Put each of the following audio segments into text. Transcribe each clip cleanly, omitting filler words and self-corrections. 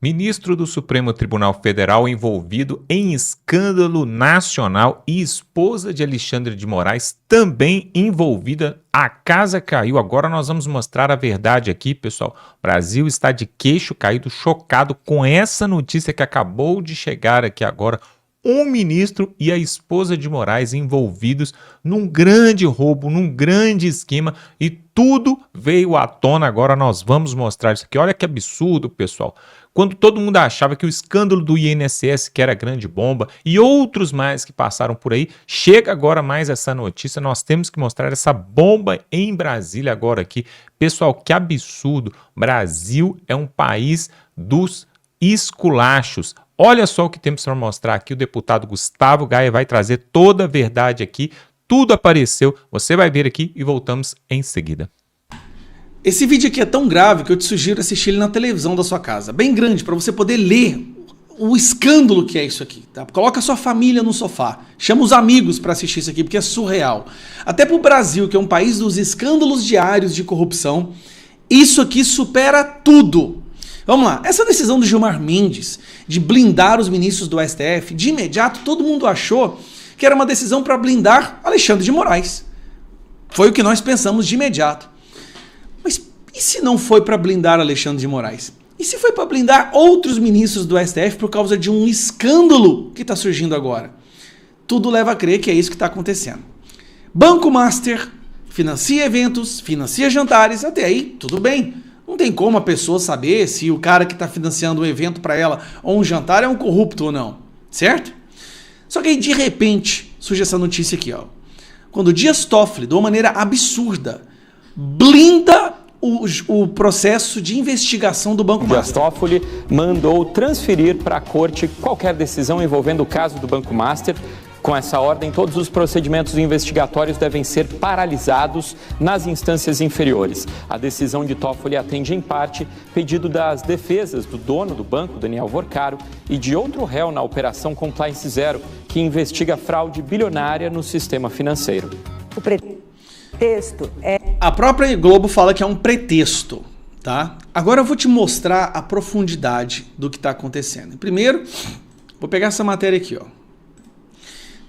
Ministro do Supremo Tribunal Federal envolvido em escândalo nacional e esposa de Alexandre de Moraes também envolvida. A casa caiu. Agora nós vamos mostrar a verdade aqui, pessoal. O Brasil está de queixo caído, chocado com essa notícia que acabou de chegar aqui agora. Um ministro e a esposa de Moraes envolvidos num grande roubo, num grande esquema, e tudo veio à tona. Agora nós vamos mostrar isso aqui. Olha que absurdo, pessoal. Quando todo mundo achava que o escândalo do INSS, que era a grande bomba, e outros mais que passaram por aí, chega agora mais essa notícia. Nós temos que mostrar essa bomba em Brasília agora aqui. Pessoal, que absurdo. Brasil é um país dos esculachos. Olha só o que temos para mostrar aqui. O deputado Gustavo Gaia vai trazer toda a verdade aqui. Tudo apareceu. Você vai ver aqui e voltamos em seguida. Esse vídeo aqui é tão grave que eu te sugiro assistir ele na televisão da sua casa. Bem grande, para você poder ler o escândalo que é isso aqui. Tá? Coloca a sua família no sofá. Chama os amigos para assistir isso aqui, porque é surreal. Até para o Brasil, que é um país dos escândalos diários de corrupção, isso aqui supera tudo. Vamos lá, essa decisão do Gilmar Mendes de blindar os ministros do STF, de imediato todo mundo achou que era uma decisão para blindar Alexandre de Moraes. Foi o que nós pensamos de imediato. Mas e se não foi para blindar Alexandre de Moraes? E se foi para blindar outros ministros do STF por causa de um escândalo que está surgindo agora? Tudo leva a crer que é isso que está acontecendo. Banco Master financia eventos, financia jantares, até aí tudo bem. Não tem como a pessoa saber se o cara que está financiando um evento para ela ou um jantar é um corrupto ou não, certo? Só que aí, de repente, surge essa notícia aqui, ó. Quando o Dias Toffoli, de uma maneira absurda, blinda o processo de investigação do Banco Master. Dias Toffoli mandou transferir para a corte qualquer decisão envolvendo o caso do Banco Master. Com essa ordem, todos os procedimentos investigatórios devem ser paralisados nas instâncias inferiores. A decisão de Toffoli atende, em parte, pedido das defesas do dono do banco, Daniel Vorcaro, e de outro réu na Operação Compliance Zero, que investiga fraude bilionária no sistema financeiro. O pretexto é... A própria Globo fala que é um pretexto, tá? Agora eu vou te mostrar a profundidade do que está acontecendo. Primeiro, vou pegar essa matéria aqui, ó.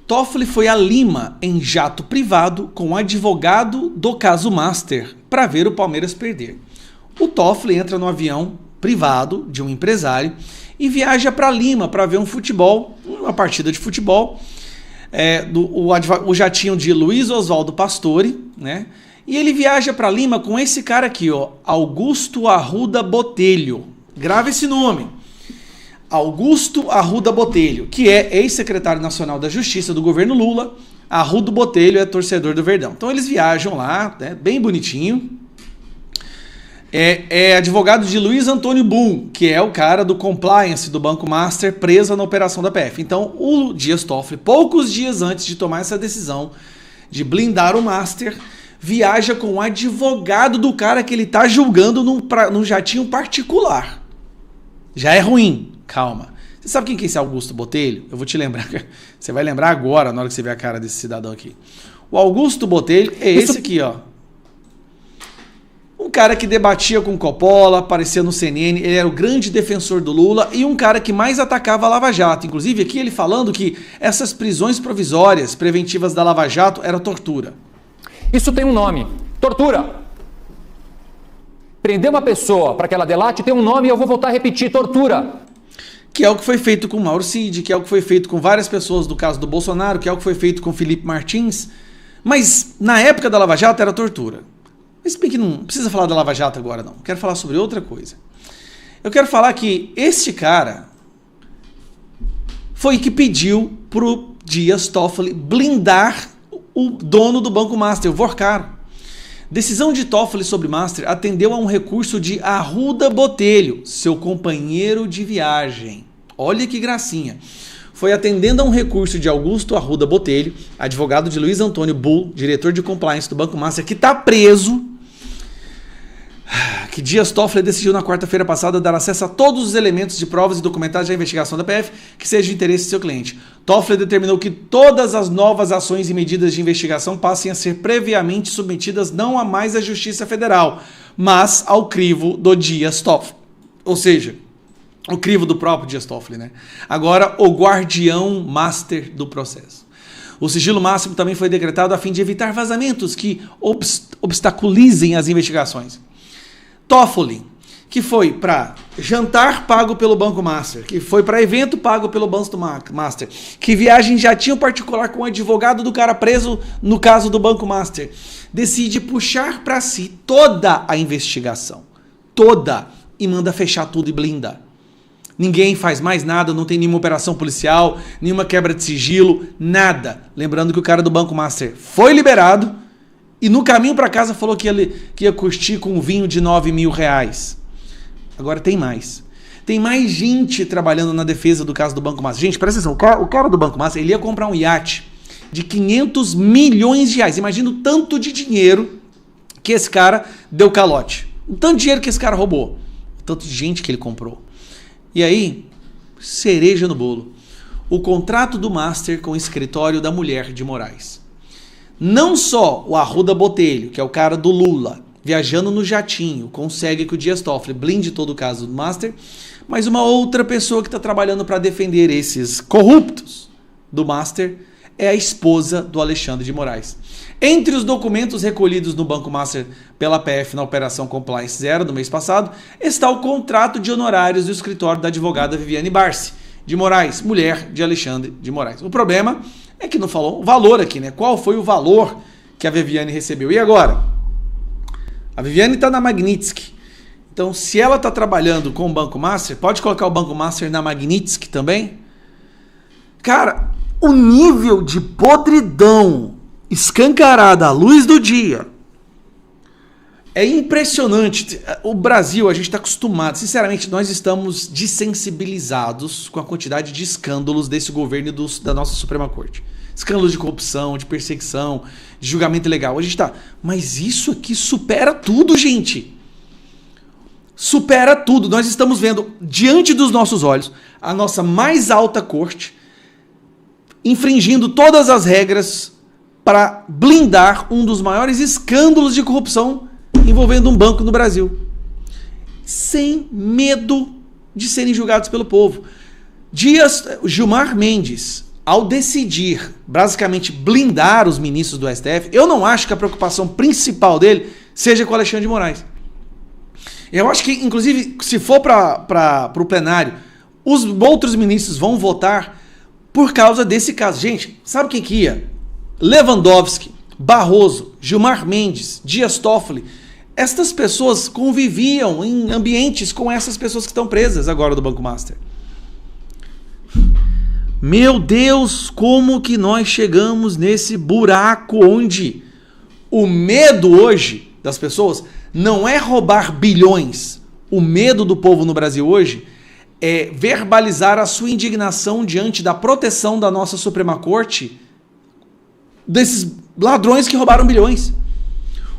Toffoli foi a Lima em jato privado com o advogado do caso Master para ver o Palmeiras perder. O Toffoli entra no avião privado de um empresário e viaja para Lima para ver um futebol, uma partida de futebol, o jatinho de Luiz Oswaldo Pastore, né? E ele viaja para Lima com esse cara aqui, ó, Augusto Arruda Botelho. Grava esse nome. Augusto Arruda Botelho, que é ex-secretário nacional da Justiça do governo Lula. Arruda Botelho é torcedor do Verdão. Então eles viajam lá, né, bem bonitinho. É advogado de Luiz Antônio Boom, que é o cara do compliance do Banco Master preso na operação da PF. Então o Dias Toffoli, poucos dias antes de tomar essa decisão de blindar o Master, viaja com o advogado do cara que ele está julgando num jatinho particular. Já é ruim. Calma. Você sabe quem que é esse Augusto Botelho? Eu vou te lembrar. Você vai lembrar agora, na hora que você ver a cara desse cidadão aqui. O Augusto Botelho é esse aqui, ó. Um cara que debatia com Coppola, aparecia no CNN, ele era o grande defensor do Lula e um cara que mais atacava a Lava Jato. Inclusive aqui ele falando que essas prisões provisórias, preventivas da Lava Jato, era tortura. Isso tem um nome. Tortura. Prender uma pessoa para que ela delate tem um nome e eu vou voltar a repetir. Tortura. Que é o que foi feito com Mauro Cid, que é o que foi feito com várias pessoas do caso do Bolsonaro, que é o que foi feito com Felipe Martins. Mas na época da Lava Jato era tortura. Mas bem que não precisa falar da Lava Jato agora, não. Quero falar sobre outra coisa. Eu quero falar que este cara foi que pediu pro Dias Toffoli blindar o dono do Banco Master, o Vorcaro. Decisão de Toffoli sobre Master atendeu a um recurso de Arruda Botelho, seu companheiro de viagem. Olha que gracinha. Foi atendendo a um recurso de Augusto Arruda Botelho, advogado de Luiz Antônio Bull, diretor de compliance do Banco Master, que está preso, que Dias Toffoli decidiu na quarta-feira passada dar acesso a todos os elementos de provas e documentados da investigação da PF que seja de interesse do seu cliente. Toffoli determinou que todas as novas ações e medidas de investigação passem a ser previamente submetidas não a mais à Justiça Federal, mas ao crivo do Dias Toffoli. Ou seja, o crivo do próprio Dias Toffoli, né? Agora, o guardião master do processo. O sigilo máximo também foi decretado a fim de evitar vazamentos que obstaculizem as investigações. Toffoli, que foi para jantar pago pelo Banco Master, que foi para evento pago pelo Banco Master, que viagem já tinha particular com o advogado do cara preso no caso do Banco Master, decide puxar para si toda a investigação, toda, e manda fechar tudo e blindar. Ninguém faz mais nada, não tem nenhuma operação policial, nenhuma quebra de sigilo, nada. Lembrando que o cara do Banco Master foi liberado e no caminho para casa falou que ia curtir com um vinho de R$9.000. Agora tem mais. Tem mais gente trabalhando na defesa do caso do Banco Master. Gente, presta atenção, o cara do Banco Master, ele ia comprar um iate de R$500 milhões. Imagina o tanto de dinheiro que esse cara deu calote. O tanto de dinheiro que esse cara roubou. O tanto de gente que ele comprou. E aí, cereja no bolo. O contrato do Master com o escritório da mulher de Moraes. Não só o Arruda Botelho, que é o cara do Lula, viajando no jatinho, consegue que o Dias Toffoli blinde todo o caso do Master, mas uma outra pessoa que está trabalhando para defender esses corruptos do Master é a esposa do Alexandre de Moraes. Entre os documentos recolhidos no Banco Master pela PF na Operação Compliance Zero do mês passado, está o contrato de honorários do escritório da advogada Viviane Barsi de Moraes, mulher de Alexandre de Moraes. O problema é que não falou o valor aqui, né? Qual foi o valor que a Viviane recebeu? E agora? A Viviane está na Magnitsky. Então, se ela está trabalhando com o Banco Master, pode colocar o Banco Master na Magnitsky também? Cara, o nível de podridão escancarada à luz do dia é impressionante. O Brasil, a gente está acostumado, sinceramente, nós estamos dessensibilizados com a quantidade de escândalos desse governo e da nossa Suprema Corte. Escândalos de corrupção, de perseguição, de julgamento ilegal. A gente tá, mas isso aqui supera tudo, gente. Supera tudo. Nós estamos vendo diante dos nossos olhos a nossa mais alta corte infringindo todas as regras para blindar um dos maiores escândalos de corrupção envolvendo um banco no Brasil. Sem medo de serem julgados pelo povo. Gilmar Mendes, ao decidir basicamente blindar os ministros do STF, eu não acho que a preocupação principal dele seja com o Alexandre de Moraes. Eu acho que, inclusive, se for para o plenário, os outros ministros vão votar por causa desse caso. Gente, sabe quem que ia? Lewandowski, Barroso, Gilmar Mendes, Dias Toffoli. Estas pessoas conviviam em ambientes com essas pessoas que estão presas agora do Banco Master. Meu Deus, como que nós chegamos nesse buraco onde o medo hoje das pessoas não é roubar bilhões. O medo do povo no Brasil hoje é verbalizar a sua indignação diante da proteção da nossa Suprema Corte desses ladrões que roubaram bilhões.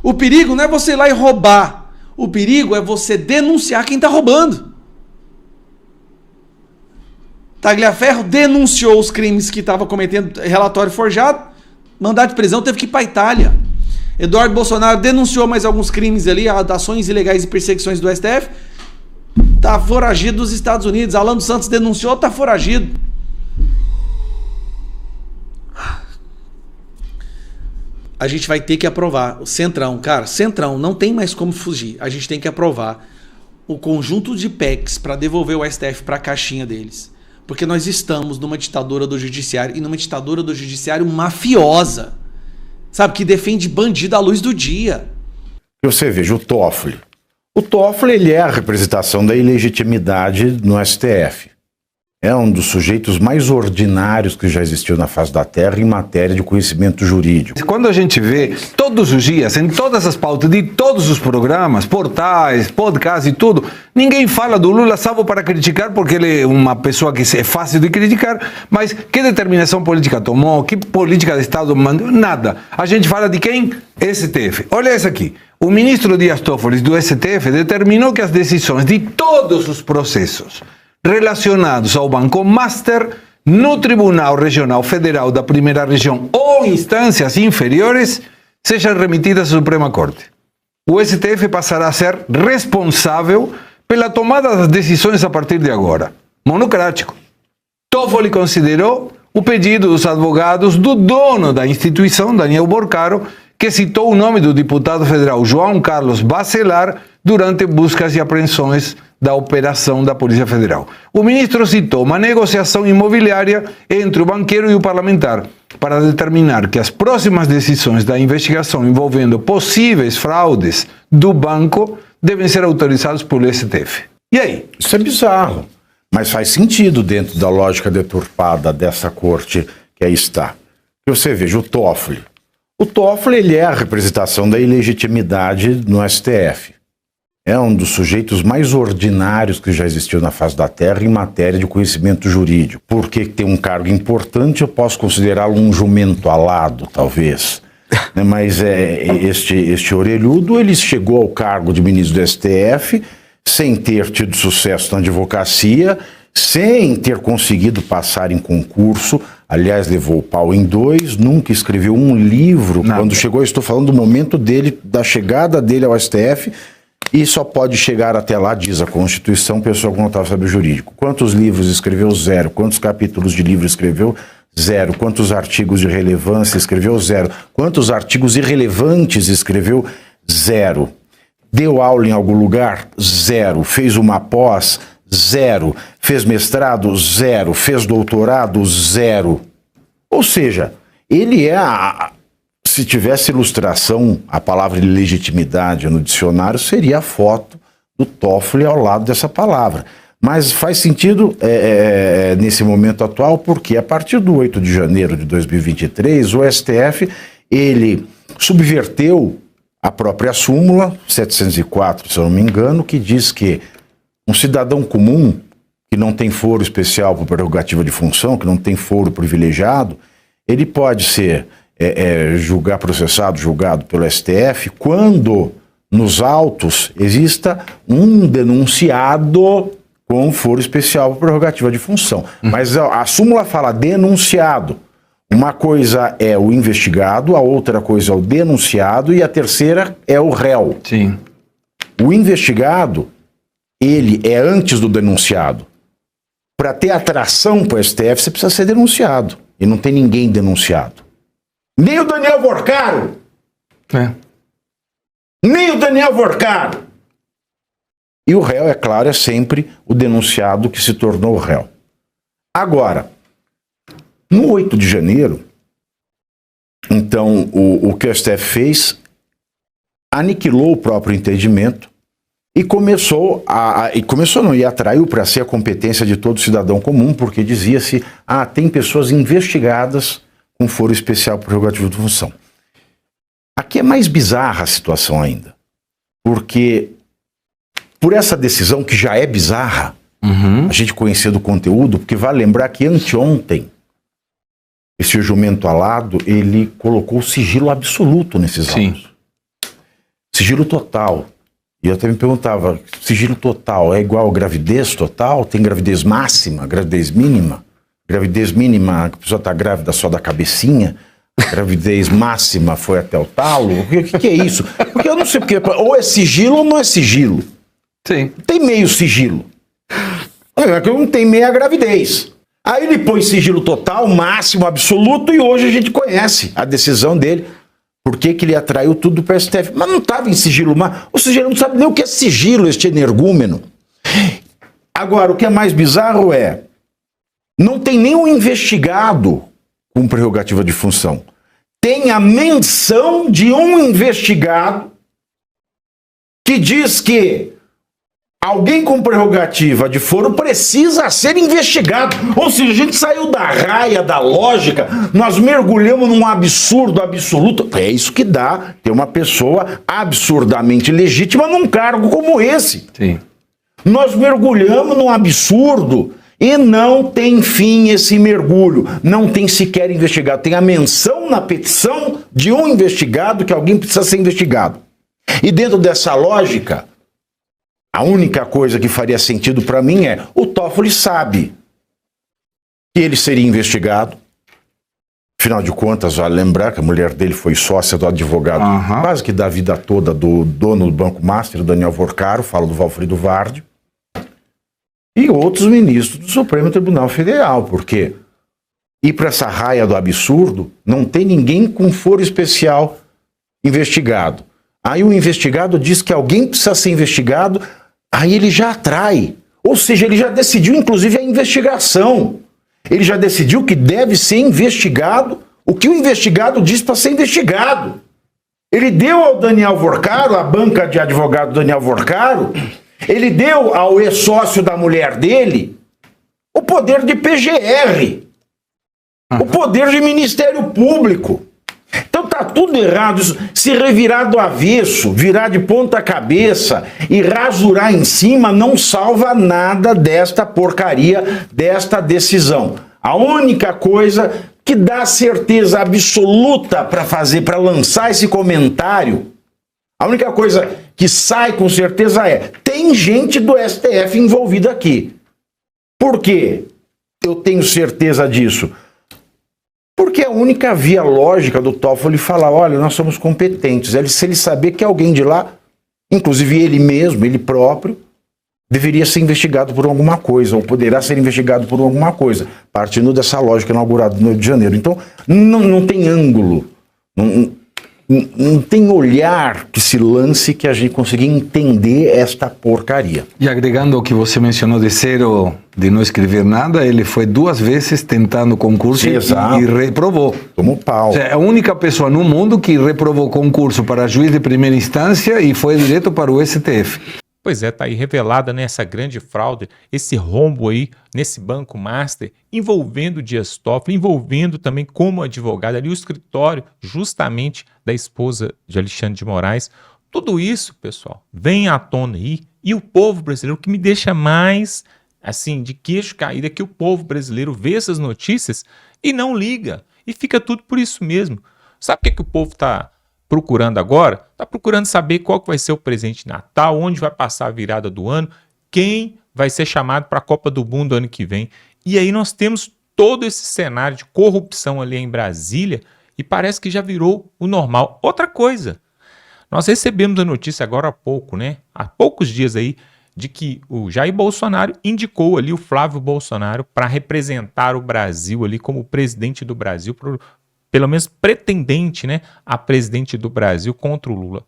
O perigo não é você ir lá e roubar. O perigo é você denunciar quem está roubando. Tagliaferro denunciou os crimes que estava cometendo, relatório forjado, mandado de prisão, teve que ir para a Itália. Eduardo Bolsonaro denunciou mais alguns crimes ali, ações ilegais e perseguições do STF, está foragido dos Estados Unidos. Alan dos Santos denunciou, está foragido. A gente vai ter que aprovar o Centrão, cara, Centrão, não tem mais como fugir. A gente tem que aprovar o conjunto de PECs para devolver o STF para a caixinha deles. Porque nós estamos numa ditadura do judiciário e numa ditadura do judiciário mafiosa. Sabe, que defende bandido à luz do dia. Você veja o Toffoli. O Toffoli, ele é a representação da ilegitimidade no STF. É um dos sujeitos mais ordinários que já existiu na face da Terra em matéria de conhecimento jurídico. Quando a gente vê todos os dias, em todas as pautas de todos os programas, portais, podcasts e tudo, ninguém fala do Lula salvo para criticar, porque ele é uma pessoa que é fácil de criticar, mas que determinação política tomou, que política de Estado mandou, nada. A gente fala de quem? STF. Olha isso aqui. O ministro Dias Toffoli do STF determinou que as decisões de todos os processos relacionados ao Banco Master no Tribunal Regional Federal da Primeira Região ou instâncias inferiores sejam remetidas à Suprema Corte. O STF passará a ser responsável pela tomada das decisões a partir de agora. Monocrático. Toffoli considerou o pedido dos advogados do dono da instituição, Daniel Porcaro, que citou o nome do deputado federal João Carlos Bacelar durante buscas e apreensões da operação da Polícia Federal. O ministro citou uma negociação imobiliária entre o banqueiro e o parlamentar para determinar que as próximas decisões da investigação envolvendo possíveis fraudes do banco devem ser autorizadas pelo STF. E aí? Isso é bizarro, mas faz sentido dentro da lógica deturpada dessa corte que aí está. Você veja, o Toffoli. O Toffoli, ele é a representação da ilegitimidade no STF. É um dos sujeitos mais ordinários que já existiu na face da Terra em matéria de conhecimento jurídico. Porque tem um cargo importante, eu posso considerá-lo um jumento alado, talvez. Mas este orelhudo, ele chegou ao cargo de ministro do STF sem ter tido sucesso na advocacia, sem ter conseguido passar em concurso. Aliás, levou o pau em 2, nunca escreveu um livro. Nada. Quando chegou, eu estou falando do momento dele, da chegada dele ao STF, e só pode chegar até lá, diz a Constituição, pessoa com notável saber jurídico. Quantos livros escreveu? 0. Quantos capítulos de livro escreveu? 0. Quantos artigos de relevância escreveu? 0. Quantos artigos irrelevantes escreveu? 0. Deu aula em algum lugar? 0. Fez uma pós? 0. Fez mestrado? 0. Fez doutorado? 0. Ou seja, ele é se tivesse ilustração, a palavra legitimidade no dicionário seria a foto do Toffoli ao lado dessa palavra. Mas faz sentido nesse momento atual, porque a partir do 8 de janeiro de 2023, o STF, ele subverteu a própria súmula 704, se eu não me engano, que diz que um cidadão comum, que não tem foro especial por prerrogativa de função, que não tem foro privilegiado, ele pode ser julgado pelo STF quando nos autos exista um denunciado com foro especial por prerrogativa de função. Mas a súmula fala denunciado. Uma coisa é o investigado, a outra coisa é o denunciado e a terceira é o réu. Sim. O investigado, ele é antes do denunciado. Para ter atração para o STF, você precisa ser denunciado. E não tem ninguém denunciado. Nem o Daniel Porcaro. Nem o Daniel Porcaro. E o réu, é claro, é sempre o denunciado que se tornou réu. Agora, no 8 de janeiro, então, o que o STF fez, aniquilou o próprio entendimento e e atraiu para si a competência de todo cidadão comum, porque dizia-se, tem pessoas investigadas com foro especial por prerrogativa de função. Aqui é mais bizarra a situação ainda, porque por essa decisão que já é bizarra, a gente conhecer do conteúdo, porque vale lembrar que anteontem, esse jumento alado, ele colocou sigilo absoluto nesses autos. Sigilo total. E eu até me perguntava, sigilo total é igual a gravidez total? Tem gravidez máxima, gravidez mínima? Gravidez mínima, a pessoa está grávida só da cabecinha? Gravidez máxima foi até o talo? O que é isso? Porque eu não sei, porque ou é sigilo ou não é sigilo. Sim. Tem meio sigilo. Não tem meia gravidez. Aí ele põe sigilo total, máximo, absoluto, e hoje a gente conhece a decisão dele. Por que ele atraiu tudo para o STF? Mas não estava em sigilo, o sigilo não sabe nem o que é sigilo, este energúmeno. Agora, o que é mais bizarro não tem nenhum investigado com prerrogativa de função. Tem a menção de um investigado que diz que alguém com prerrogativa de foro precisa ser investigado. Ou seja, a gente saiu da raia, da lógica, nós mergulhamos num absurdo absoluto. É isso que dá ter uma pessoa absurdamente legítima num cargo como esse. Sim. Nós mergulhamos num absurdo e não tem fim esse mergulho. Não tem sequer investigado. Tem a menção na petição de um investigado que alguém precisa ser investigado. E dentro dessa lógica, a única coisa que faria sentido para mim o Toffoli sabe que ele seria investigado. Afinal de contas, vale lembrar que a mulher dele foi sócia do advogado quase que da vida toda do dono do Banco Master, o Daniel Porcaro, falo do Valfrido Vardi. e outros ministros do Supremo Tribunal Federal, porque ir para essa raia do absurdo, não tem ninguém com foro especial investigado. Aí o investigado diz que alguém precisa ser investigado, aí ele já atrai. Ou seja, ele já decidiu, inclusive, a investigação. Ele já decidiu que deve ser investigado o que o investigado diz para ser investigado. Ele deu ao Daniel Vorcaro, à banca de advogado Daniel Vorcaro, ele deu ao ex-sócio da mulher dele o poder de PGR, o poder de Ministério Público. Então tá tudo errado. Isso, se revirar do avesso, virar de ponta cabeça e rasurar em cima, não salva nada desta porcaria, desta decisão. A única coisa que dá certeza absoluta para fazer, para lançar esse comentário, a única coisa que sai com certeza é: tem gente do STF envolvida aqui. Por quê? Eu tenho certeza disso. Porque a única via lógica do Toffoli falar: olha, nós somos competentes. Se ele saber que alguém de lá, inclusive ele mesmo, ele próprio, deveria ser investigado por alguma coisa, ou poderá ser investigado por alguma coisa, partindo dessa lógica inaugurada no Rio de Janeiro. Então, não tem ângulo, não tem olhar que se lance que a gente consiga entender esta porcaria. E agregando o que você mencionou de zero, de não escrever nada, ele foi 2 vezes tentando concurso e reprovou. Tomou pau. Ou seja, é a única pessoa no mundo que reprovou concurso para juiz de primeira instância e foi direto para o STF. Pois é, tá aí revelada nessa grande fraude, esse rombo aí nesse Banco Master, envolvendo o Dias Toffoli, envolvendo também como advogado ali o escritório justamente da esposa de Alexandre de Moraes. Tudo isso, pessoal, vem à tona aí, e o povo brasileiro, o que me deixa mais, assim, de queixo caído é que o povo brasileiro vê essas notícias e não liga, e fica tudo por isso mesmo. Sabe o que o povo tá procurando agora? Está procurando saber qual que vai ser o presente de Natal, onde vai passar a virada do ano, quem vai ser chamado para a Copa do Mundo ano que vem. E aí nós temos todo esse cenário de corrupção ali em Brasília e parece que já virou o normal. Outra coisa, nós recebemos a notícia agora há pouco, né? Há poucos dias aí, de que o Jair Bolsonaro indicou ali o Flávio Bolsonaro para representar o Brasil ali como presidente do Brasil, pelo menos pretendente, né, a presidente do Brasil contra o Lula.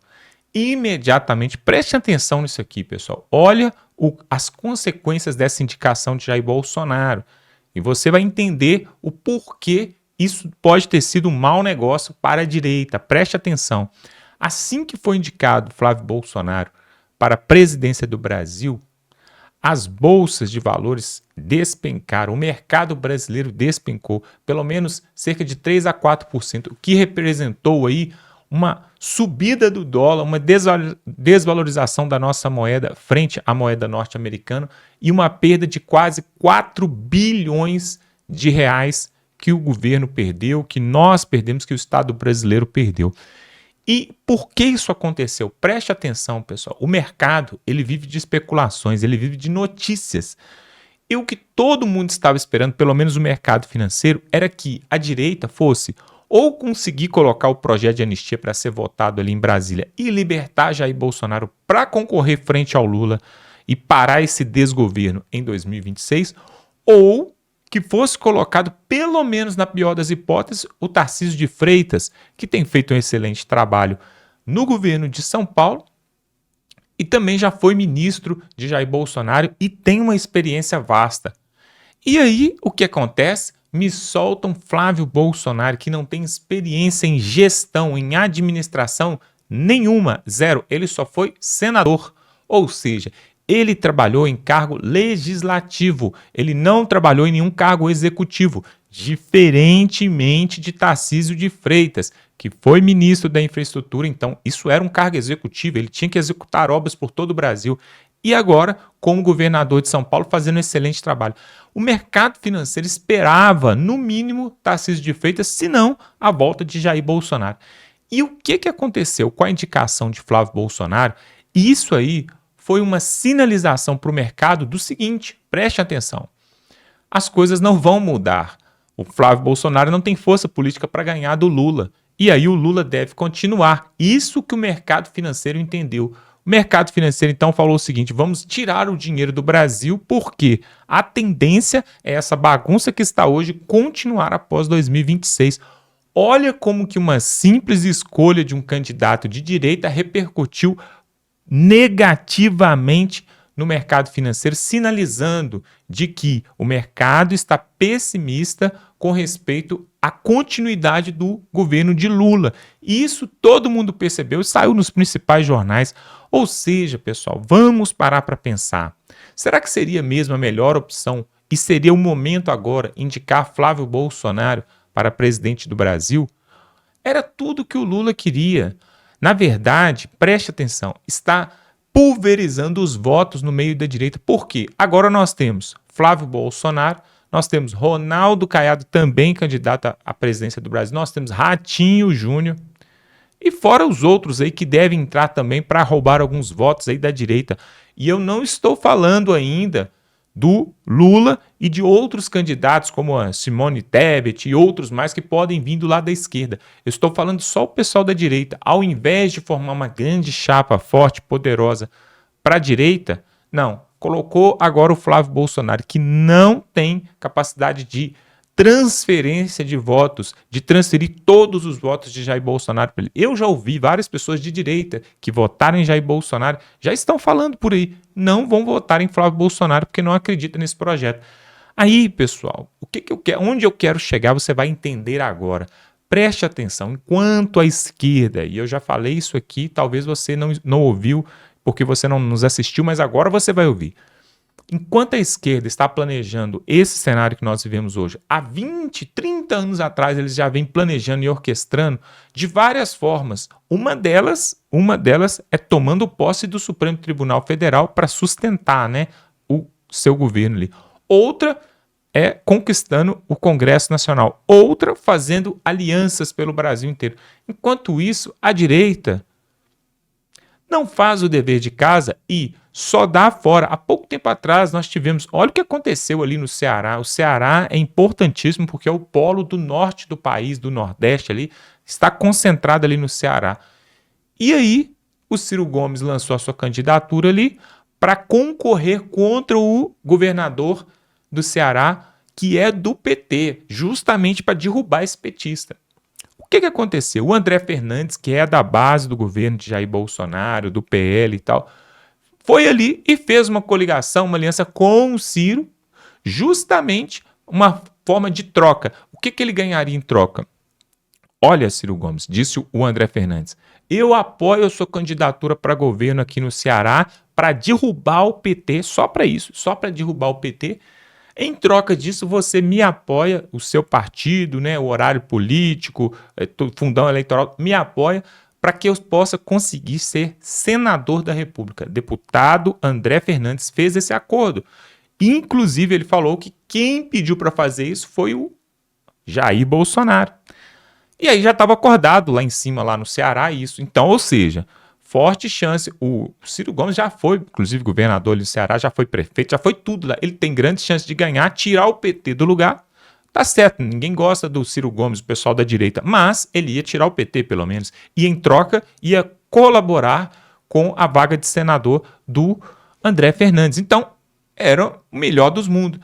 Imediatamente, preste atenção nisso aqui, pessoal. Olha as consequências dessa indicação de Jair Bolsonaro. E você vai entender o porquê isso pode ter sido um mau negócio para a direita. Preste atenção. Assim que foi indicado Flávio Bolsonaro para a presidência do Brasil, as bolsas de valores despencaram, o mercado brasileiro despencou, pelo menos cerca de 3 a 4%, o que representou aí uma subida do dólar, uma desvalorização da nossa moeda frente à moeda norte-americana e uma perda de quase 4 bilhões de reais que o governo perdeu, que nós perdemos, que o Estado brasileiro perdeu. E por que isso aconteceu? Preste atenção, pessoal. O mercado, ele vive de especulações, ele vive de notícias. E o que todo mundo estava esperando, pelo menos o mercado financeiro, era que a direita fosse ou conseguir colocar o projeto de anistia para ser votado ali em Brasília e libertar Jair Bolsonaro para concorrer frente ao Lula e parar esse desgoverno em 2026, ou que fosse colocado, pelo menos na pior das hipóteses, o Tarcísio de Freitas, que tem feito um excelente trabalho no governo de São Paulo e também já foi ministro de Jair Bolsonaro e tem uma experiência vasta. E aí, o que acontece? Me soltam Flávio Bolsonaro, que não tem experiência em gestão, em administração nenhuma, zero. Ele só foi senador, ou seja, ele trabalhou em cargo legislativo, ele não trabalhou em nenhum cargo executivo, diferentemente de Tarcísio de Freitas, que foi ministro da infraestrutura, então isso era um cargo executivo, ele tinha que executar obras por todo o Brasil, e agora, como governador de São Paulo, fazendo um excelente trabalho. O mercado financeiro esperava, no mínimo, Tarcísio de Freitas, se não, a volta de Jair Bolsonaro. E o que aconteceu com a indicação de Flávio Bolsonaro? Isso aí foi uma sinalização para o mercado do seguinte, preste atenção, as coisas não vão mudar. O Flávio Bolsonaro não tem força política para ganhar do Lula, e aí o Lula deve continuar. Isso que o mercado financeiro entendeu. O mercado financeiro, então, falou o seguinte: vamos tirar o dinheiro do Brasil, porque a tendência é essa bagunça que está hoje continuar após 2026. Olha como que uma simples escolha de um candidato de direita repercutiu negativamente no mercado financeiro, sinalizando de que o mercado está pessimista com respeito à continuidade do governo de Lula. E isso todo mundo percebeu e saiu nos principais jornais. Ou seja, pessoal, vamos parar para pensar. Será que seria mesmo a melhor opção e seria o momento agora indicar Flávio Bolsonaro para presidente do Brasil? Era tudo que o Lula queria. Na verdade, preste atenção, está pulverizando os votos no meio da direita. Por quê? Agora nós temos Flávio Bolsonaro, nós temos Ronaldo Caiado, também candidato à presidência do Brasil, nós temos Ratinho Júnior, e fora os outros aí que devem entrar também para roubar alguns votos aí da direita. E eu não estou falando ainda do Lula e de outros candidatos como a Simone Tebet e outros mais que podem vir do lado da esquerda. Eu estou falando só o pessoal da direita. Ao invés de formar uma grande chapa forte, poderosa para a direita, não. Colocou agora o Flávio Bolsonaro, que não tem capacidade de transferência de votos, de transferir todos os votos de Jair Bolsonaro para ele. Eu já ouvi várias pessoas de direita que votaram em Jair Bolsonaro, já estão falando por aí, não vão votar em Flávio Bolsonaro porque não acreditam nesse projeto. Aí, pessoal, o que eu quero, onde eu quero chegar, você vai entender agora. Preste atenção, enquanto a esquerda, e eu já falei isso aqui, talvez você não ouviu, porque você não nos assistiu, mas agora você vai ouvir. Enquanto a esquerda está planejando esse cenário que nós vivemos hoje, há 20, 30 anos atrás eles já vêm planejando e orquestrando de várias formas. Uma delas é tomando posse do Supremo Tribunal Federal para sustentar, né, o seu governo ali. Outra é conquistando o Congresso Nacional. Outra fazendo alianças pelo Brasil inteiro. Enquanto isso, a direita não faz o dever de casa e só dá fora. Há pouco tempo atrás nós tivemos, olha o que aconteceu ali no Ceará. O Ceará é importantíssimo porque é o polo do norte do país, do nordeste ali, está concentrado ali no Ceará. E aí o Ciro Gomes lançou a sua candidatura ali para concorrer contra o governador do Ceará, que é do PT, justamente para derrubar esse petista. O que aconteceu? O André Fernandes, que é da base do governo de Jair Bolsonaro, do PL e tal, foi ali e fez uma coligação, uma aliança com o Ciro, justamente uma forma de troca. O que ele ganharia em troca? Olha, Ciro Gomes, disse o André Fernandes, eu apoio a sua candidatura para governo aqui no Ceará para derrubar o PT, só para isso, só para derrubar o PT. Em troca disso, você me apoia, o seu partido, né, o horário político, fundão eleitoral, me apoia para que eu possa conseguir ser senador da República. Deputado André Fernandes fez esse acordo. Inclusive, ele falou que quem pediu para fazer isso foi o Jair Bolsonaro. E aí já estava acordado lá em cima, lá no Ceará, isso. Então, ou seja, forte chance. O Ciro Gomes já foi, inclusive, governador ali do Ceará, já foi prefeito, já foi tudo lá. Ele tem grande chance de ganhar, tirar o PT do lugar. Tá certo, ninguém gosta do Ciro Gomes, o pessoal da direita, mas ele ia tirar o PT, pelo menos. E, em troca, ia colaborar com a vaga de senador do André Fernandes. Então, era o melhor dos mundos.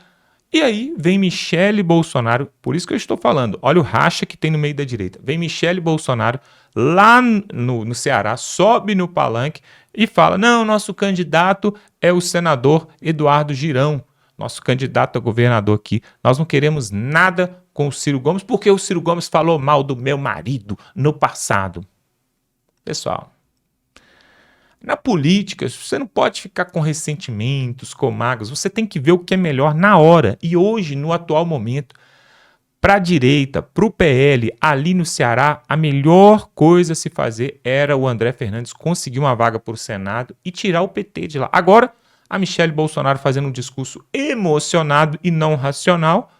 E aí vem Michele Bolsonaro, por isso que eu estou falando, olha o racha que tem no meio da direita. Vem Michele Bolsonaro lá no Ceará, sobe no palanque e fala, não, nosso candidato é o senador Eduardo Girão, nosso candidato a governador aqui. Nós não queremos nada com o Ciro Gomes, porque o Ciro Gomes falou mal do meu marido no passado. Pessoal, na política, você não pode ficar com ressentimentos, com mágoas, você tem que ver o que é melhor na hora. E hoje, no atual momento, para a direita, para o PL, ali no Ceará, a melhor coisa a se fazer era o André Fernandes conseguir uma vaga para o Senado e tirar o PT de lá. Agora, a Michele Bolsonaro fazendo um discurso emocionado e não racional,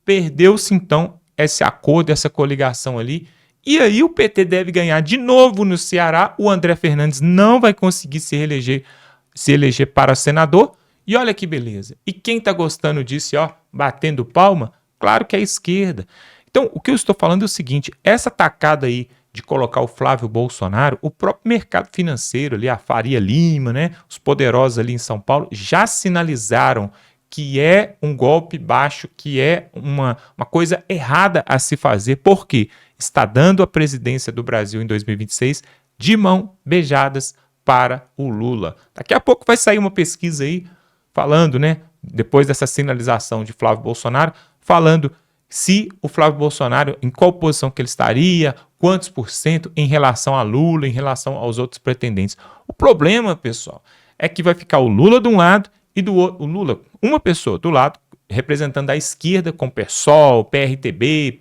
perdeu-se então esse acordo, essa coligação ali. E aí o PT deve ganhar de novo no Ceará, o André Fernandes não vai conseguir se eleger para senador, e olha que beleza. E quem está gostando disso, ó, batendo palma? Claro que é a esquerda. Então, o que eu estou falando é o seguinte, essa tacada aí de colocar o Flávio Bolsonaro, o próprio mercado financeiro ali, a Faria Lima, né, os poderosos ali em São Paulo, já sinalizaram que é um golpe baixo, que é uma coisa errada a se fazer, porque está dando a presidência do Brasil em 2026 de mão beijadas para o Lula. Daqui a pouco vai sair uma pesquisa aí falando, né, depois dessa sinalização de Flávio Bolsonaro, falando se o Flávio Bolsonaro, em qual posição que ele estaria, quantos por cento em relação a Lula, em relação aos outros pretendentes. O problema, pessoal, é que vai ficar o Lula de um lado e do outro, o Lula, uma pessoa do lado, representando a esquerda com PSOL, PRTB,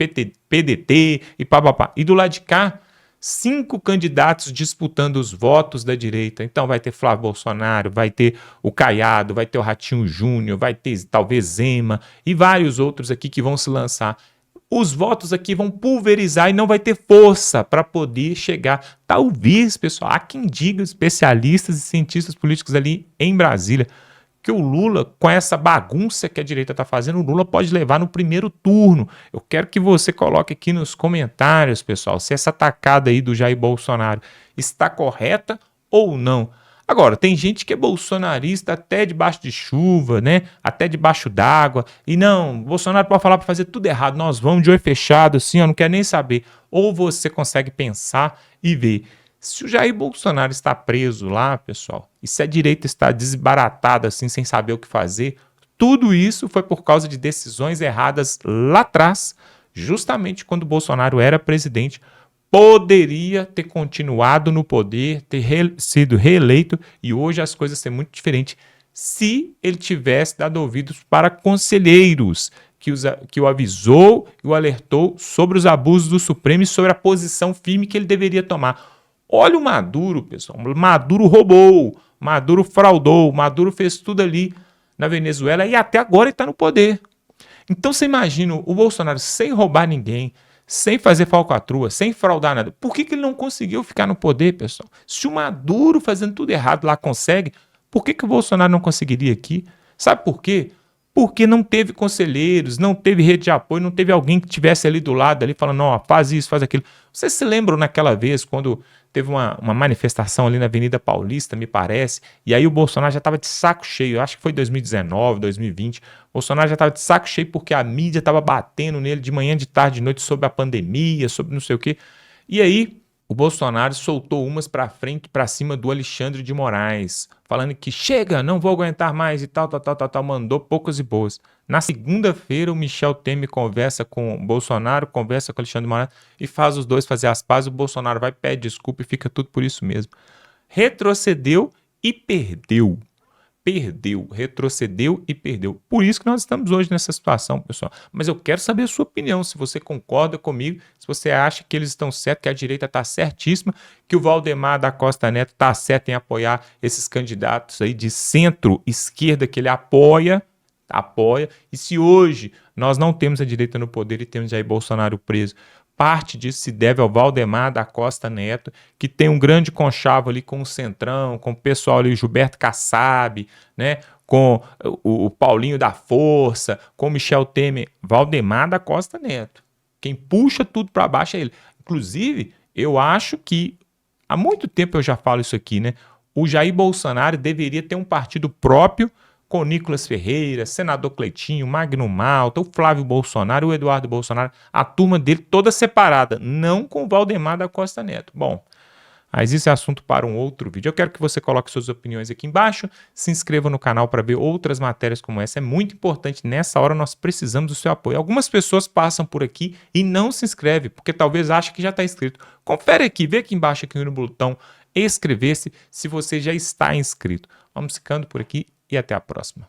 PDT e papapá. E do lado de cá, 5 candidatos disputando os votos da direita. Então vai ter Flávio Bolsonaro, vai ter o Caiado, vai ter o Ratinho Júnior, vai ter talvez Zema e vários outros aqui que vão se lançar. Os votos aqui vão pulverizar e não vai ter força para poder chegar. Talvez, pessoal, há quem diga, especialistas e cientistas políticos ali em Brasília, que o Lula, com essa bagunça que a direita está fazendo, o Lula pode levar no primeiro turno. Eu quero que você coloque aqui nos comentários, pessoal, se essa tacada aí do Jair Bolsonaro está correta ou não. Agora, tem gente que é bolsonarista até debaixo de chuva, né? Até debaixo d'água. E não, Bolsonaro pode falar para fazer tudo errado. Nós vamos de olho fechado, assim, eu não quero nem saber. Ou você consegue pensar e ver. Se o Jair Bolsonaro está preso lá, pessoal, e se a direita está desbaratada assim, sem saber o que fazer, tudo isso foi por causa de decisões erradas lá atrás, justamente quando o Bolsonaro era presidente, poderia ter continuado no poder, ter sido reeleito, e hoje as coisas seriam muito diferentes se ele tivesse dado ouvidos para conselheiros, que o avisou e o alertou sobre os abusos do Supremo e sobre a posição firme que ele deveria tomar. Olha o Maduro, pessoal. Maduro roubou, Maduro fraudou, Maduro fez tudo ali na Venezuela e até agora ele está no poder. Então você imagina o Bolsonaro sem roubar ninguém, sem fazer falcatrua, sem fraudar nada. Por que ele não conseguiu ficar no poder, pessoal? Se o Maduro fazendo tudo errado lá consegue, por que o Bolsonaro não conseguiria aqui? Sabe por quê? Porque não teve conselheiros, não teve rede de apoio, não teve alguém que estivesse ali do lado, ali falando, ó, faz isso, faz aquilo. Vocês se lembram naquela vez, quando teve uma manifestação ali na Avenida Paulista, me parece, e aí o Bolsonaro já estava de saco cheio, acho que foi 2019, 2020, o Bolsonaro já estava de saco cheio porque a mídia estava batendo nele de manhã, de tarde, de noite, sobre a pandemia, sobre não sei o quê. E aí o Bolsonaro soltou umas para frente, para cima do Alexandre de Moraes, falando que chega, não vou aguentar mais e tal, mandou poucas e boas. Na segunda-feira, o Michel Temer conversa com o Bolsonaro, conversa com o Alexandre de Moraes e faz os dois fazer as pazes, o Bolsonaro vai, pede desculpa e fica tudo por isso mesmo. Retrocedeu e perdeu. Retrocedeu e perdeu. Por isso que nós estamos hoje nessa situação, pessoal. Mas eu quero saber a sua opinião, se você concorda comigo, se você acha que eles estão certos, que a direita está certíssima, que o Valdemar da Costa Neto está certo em apoiar esses candidatos aí de centro-esquerda que ele apoia, e se hoje nós não temos a direita no poder e temos Jair Bolsonaro preso, parte disso se deve ao Valdemar da Costa Neto, que tem um grande conchavo ali com o Centrão, com o pessoal ali, o Gilberto Kassab, né, com o Paulinho da Força, com o Michel Temer. Valdemar da Costa Neto. Quem puxa tudo para baixo é ele. Inclusive, eu acho que, há muito tempo eu já falo isso aqui, né, o Jair Bolsonaro deveria ter um partido próprio, com o Nicolas Ferreira, senador Cleitinho, Magno Malta, o Flávio Bolsonaro, o Eduardo Bolsonaro, a turma dele toda separada, não com o Valdemar da Costa Neto. Bom, mas isso é assunto para um outro vídeo. Eu quero que você coloque suas opiniões aqui embaixo, se inscreva no canal para ver outras matérias como essa. É muito importante, nessa hora nós precisamos do seu apoio. Algumas pessoas passam por aqui e não se inscrevem, porque talvez achem que já está inscrito. Confere aqui, vê aqui embaixo aqui no botão inscrever-se se você já está inscrito. Vamos ficando por aqui e até a próxima.